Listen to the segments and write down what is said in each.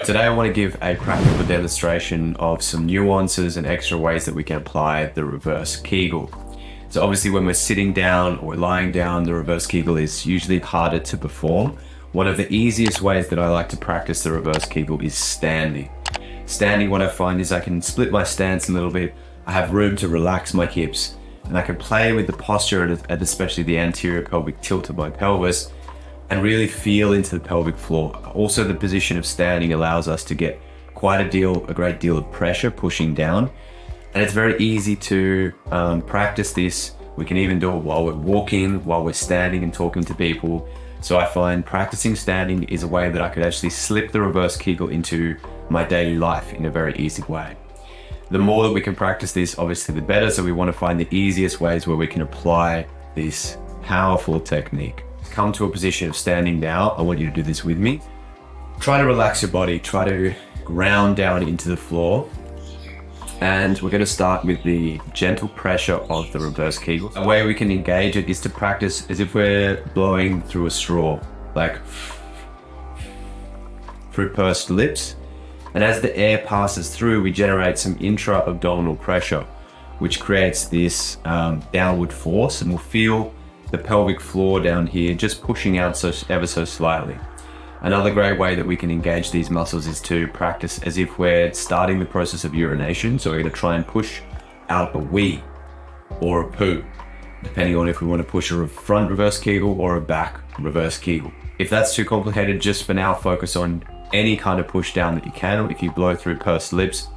Today I want to give a practical demonstration of some nuances and extra ways that we can apply the reverse Kegel. So obviously when we're sitting down or lying down, the reverse Kegel is usually harder to perform. One of the easiest ways that I like to practice the reverse Kegel is standing. Standing, what I find is I can split my stance a little bit. I have room to relax my hips, and I can play with the posture and especially the anterior pelvic tilt of my pelvis and really feel into the pelvic floor. Also, the position of standing allows us to get a great deal of pressure pushing down. And it's very easy to practice this. We can even do it while we're walking, while we're standing and talking to people. So I find practicing standing is a way that I could actually slip the reverse Kegel into my daily life in a very easy way. The more that we can practice this, obviously the better. So we want to find the easiest ways where we can apply this powerful technique. Come to a position of standing now. I want you to do this with me. Try to relax your body, try to ground down into the floor. And we're going to start with the gentle pressure of the reverse Kegel. A way we can engage it is to practice as if we're blowing through a straw, like through pursed lips. And as the air passes through, we generate some intra-abdominal pressure, which creates this downward force, and we'll feel the pelvic floor down here just pushing out ever so slightly. Another great way that we can engage these muscles is to practice as if we're starting the process of urination. So we're going to try and push out a wee or a poo, depending on if we want to push a front reverse Kegel or a back reverse Kegel. If that's too complicated, just for now, focus on any kind of push down that you can. If you blow through pursed lips,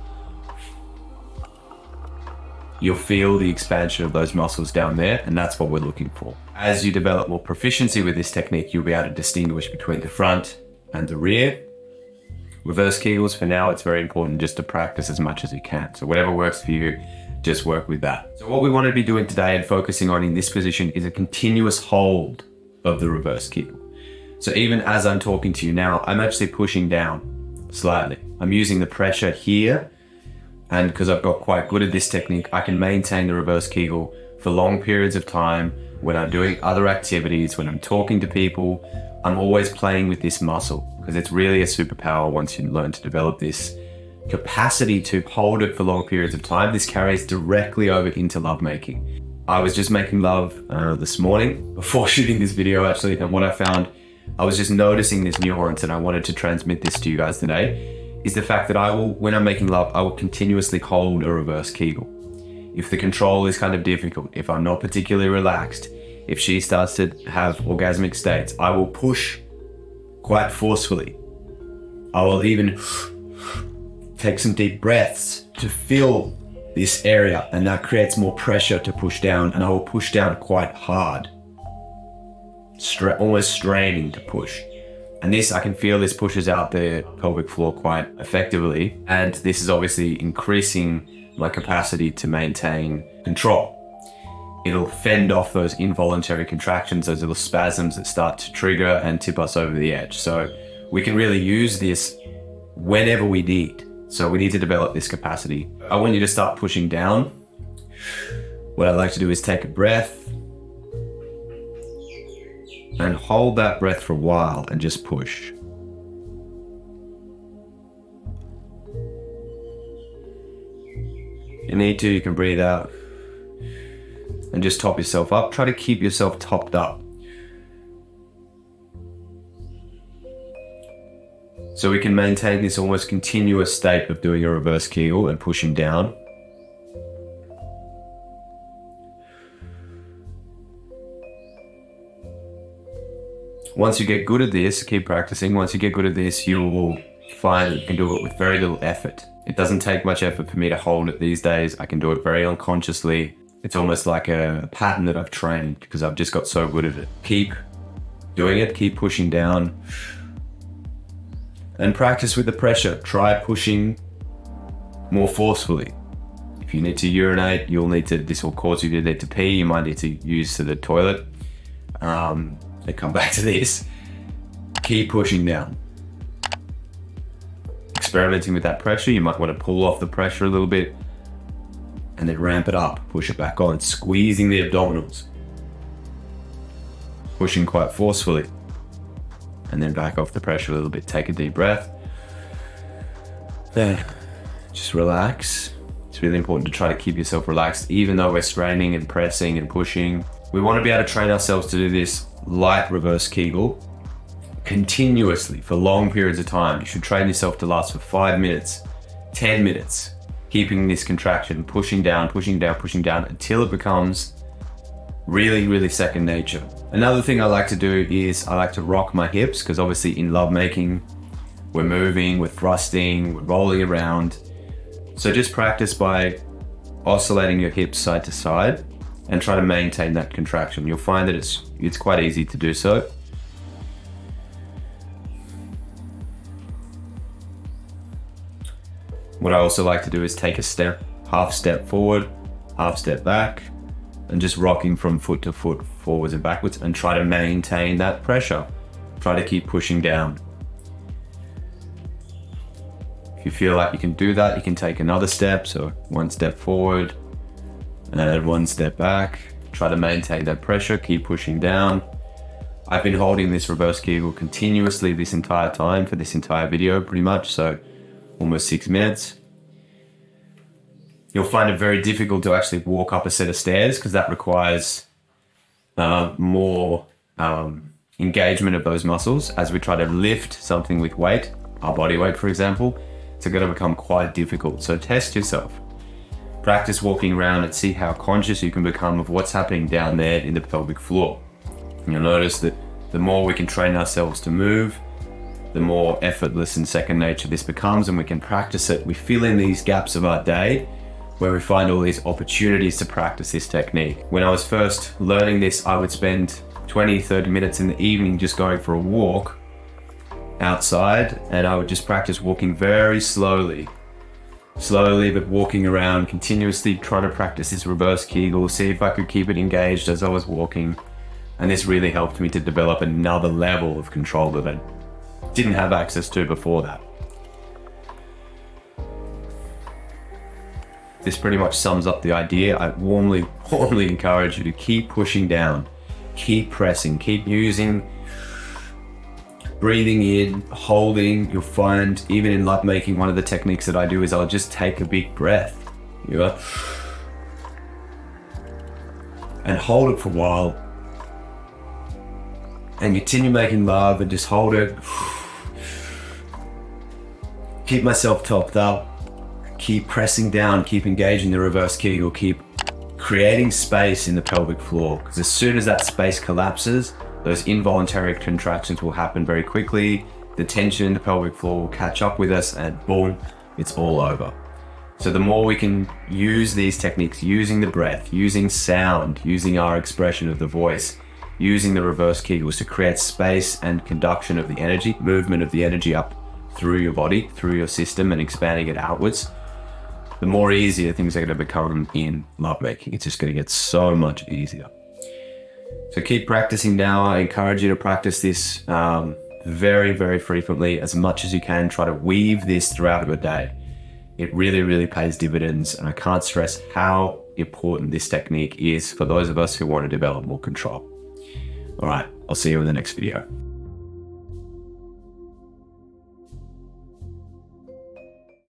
you'll feel the expansion of those muscles down there, and that's what we're looking for. As you develop more proficiency with this technique, you'll be able to distinguish between the front and the rear. Reverse Kegels, for now, it's very important just to practice as much as you can. So whatever works for you, just work with that. So what we want to be doing today and focusing on in this position is a continuous hold of the reverse Kegel. So even as I'm talking to you now, I'm actually pushing down slightly. I'm using the pressure here, and because I've got quite good at this technique, I can maintain the reverse Kegel for long periods of time. When I'm doing other activities, when I'm talking to people, I'm always playing with this muscle because it's really a superpower once you learn to develop this capacity to hold it for long periods of time. This carries directly over into lovemaking. I was just making love this morning before shooting this video actually, and what I found, I was just noticing this nuance, and I wanted to transmit this to you guys today, is the fact that when I'm making love, I will continuously hold a reverse Kegel. If the control is kind of difficult, if I'm not particularly relaxed, if she starts to have orgasmic states, I will push quite forcefully. I will even take some deep breaths to fill this area, and that creates more pressure to push down, and I will push down quite hard, almost straining to push. And this, I can feel this pushes out the pelvic floor quite effectively. And this is obviously increasing my capacity to maintain control. It'll fend off those involuntary contractions, those little spasms that start to trigger and tip us over the edge. So we can really use this whenever we need. So we need to develop this capacity. I want you to start pushing down. What I like to do is take a breath and hold that breath for a while and just push. If you need to, you can breathe out and just top yourself up. Try to keep yourself topped up. So we can maintain this almost continuous state of doing a reverse Kegel and pushing down. Once you get good at this, keep practicing. Once you get good at this, you will find that you can do it with very little effort. It doesn't take much effort for me to hold it these days. I can do it very unconsciously. It's almost like a pattern that I've trained because I've just got so good at it. Keep doing it, keep pushing down. And practice with the pressure. Try pushing more forcefully. If you need to urinate, this will cause you to need to pee. You might need to use the toilet. I come back to this. Keep pushing down. Experimenting with that pressure, you might want to pull off the pressure a little bit and then ramp it up, push it back on, squeezing the abdominals. Pushing quite forcefully and then back off the pressure a little bit. Take a deep breath Then just relax. It's really important to try to keep yourself relaxed, even though we're straining and pressing and pushing. We want to be able to train ourselves to do this light reverse Kegel continuously for long periods of time. You should train yourself to last for 5 minutes, 10 minutes, keeping this contraction, pushing down, pushing down, pushing down until it becomes really, really second nature. Another thing I like to do is I like to rock my hips, because obviously in lovemaking, we're moving, we're thrusting, we're rolling around. So just practice by oscillating your hips side to side and try to maintain that contraction. You'll find that it's quite easy to do so. What I also like to do is take a step, half step forward, half step back, and just rocking from foot to foot, forwards and backwards, and try to maintain that pressure. Try to keep pushing down. If you feel like you can do that, you can take another step. So 1 step forward and 1 step back. Try to maintain that pressure, keep pushing down. I've been holding this reverse Kegel continuously this entire time for this entire video, pretty much. So almost 6 minutes. You'll find it very difficult to actually walk up a set of stairs, because that requires more engagement of those muscles. As we try to lift something with weight, our body weight, for example, it's going to become quite difficult. So test yourself. Practice walking around and see how conscious you can become of what's happening down there in the pelvic floor. And you'll notice that the more we can train ourselves to move, the more effortless and second nature this becomes, and we can practice it. We fill in these gaps of our day where we find all these opportunities to practice this technique. When I was first learning this, I would spend 20, 30 minutes in the evening just going for a walk outside, and I would just practice walking very slowly, but walking around continuously, trying to practice this reverse Kegel, see if I could keep it engaged as I was walking. And this really helped me to develop another level of control that I didn't have access to before that. This pretty much sums up the idea. I warmly encourage you to keep pushing down, keep pressing, keep using, breathing in, holding. You'll find even in lovemaking, one of the techniques that I do is I'll just take a big breath, you know, and hold it for a while and continue making love and just hold it. Keep myself topped up, keep pressing down, keep engaging the reverse Kegel, keep creating space in the pelvic floor, because as soon as that space collapses, those involuntary contractions will happen very quickly. The tension in the pelvic floor will catch up with us, and boom, it's all over. So the more we can use these techniques, using the breath, using sound, using our expression of the voice, using the reverse Kegels to create space and conduction of the energy, movement of the energy up through your body, through your system, and expanding it outwards, the more easier things are going to become in lovemaking. It's just going to get so much easier. So keep practicing now. I encourage you to practice this very, very frequently, as much as you can. Try to weave this throughout your day. It really, really pays dividends, and I can't stress how important this technique is for those of us who want to develop more control. All right, I'll see you in the next video.